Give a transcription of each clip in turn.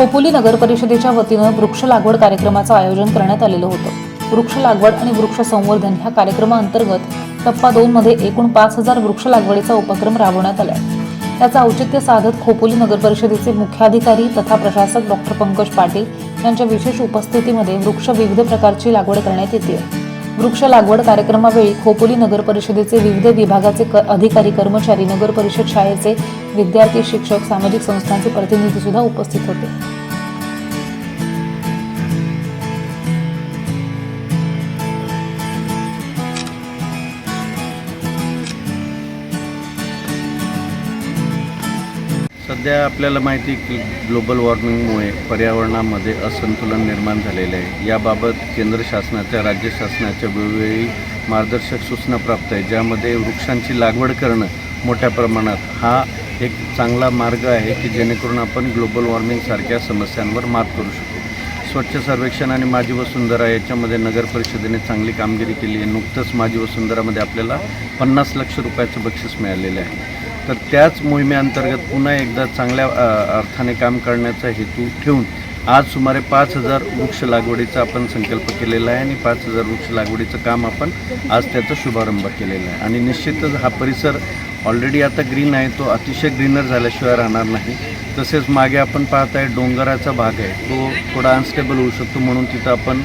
खोपोली नगर परिषदेच्या वतीनं वृक्ष लागवड कार्यक्रमाचं आयोजन करण्यात आलेलं होतं। वृक्ष लागवड आणि वृक्ष संवर्धन ह्या कार्यक्रमाअंतर्गत टप्पा 2 मध्ये एकूण 5000 वृक्ष लागवडीचा उपक्रम राबवण्यात आला। त्याचं औचित्य साधत खोपोली नगर परिषदेचे मुख्याधिकारी तथा प्रशासक डॉक्टर पंकज पाटील यांच्या विशेष उपस्थितीमध्ये वृक्ष विविध प्रकारची लागवड करण्यात येते। वृक्ष लागवड कार्यक्रमावेळी खोपोली नगर परिषदेचे विविध विभागाचे अधिकारी कर्मचारी, नगर परिषद शाळेचे विद्यार्थी, शिक्षक, सामाजिक संस्थांचे प्रतिनिधी सुद्धा उपस्थित होते। सध्या आपल्याला माहिती की ग्लोबल वॉर्मिंगमुळे पर्यावरणामध्ये असंतुलन निर्माण झालेले आहे। याबाबत केंद्र शासनाच्या, राज्य शासनाच्या वेळोवेळी मार्गदर्शक सूचना प्राप्त आहे, ज्यामध्ये वृक्षांची लागवड करणं मोठ्या प्रमाणात हा एक चांगला मार्ग आहे की जेणेकरून आपण ग्लोबल वॉर्मिंगसारख्या समस्यांवर मात करू शकतो। स्वच्छ सर्वेक्षण आणि माझी वसुंधरा याच्यामध्ये नगर परिषदेने चांगली कामगिरी केली आहे। नुकतंच माझी वसुंधरामध्ये आपल्याला 50 लाख रुपयाचं बक्षीस मिळालेलं आहे। तर त्याच मोहिमेअंतर्गत पुन्हा एकदा चांगल्या अर्थाने काम करण्याचा हेतू ठेवून आज सुमारे 5000 वृक्ष लागवडीचा आपण संकल्प केलेला आहे आणि 5000 वृक्ष लागवडीचं काम आपण आज त्याचा शुभारंभ केलेला आहे। आणि निश्चितच हा परिसर ऑलरेडी आता ग्रीन आहे, तो अतिशय ग्रीनर झाल्याशिवाय राहणार नाही। तसेच मागे आपण पाहत आहे डोंगराचा भाग आहे, तो थोडा अनस्टेबल होऊ शकतो, म्हणून तिथं आपण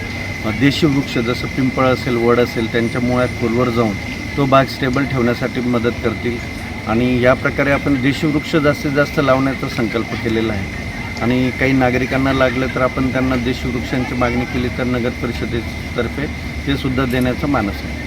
देशी वृक्ष जसं पिंपळ असेल, वड असेल, त्यांच्या मुळात खोलवर जाऊन तो भाग स्टेबल ठेवण्यासाठी मदत करतील। आणि या प्रकारे आपण देशी वृक्ष जास्तीत जास्त लावण्याचा संकल्प केलेला आहे। आणि काही नागरिकांना लागलं तर आपण त्यांना देशी वृक्षांची मागणी केली तर नगर परिषदेतर्फे ते सुद्धा देण्याचा मानस आहे।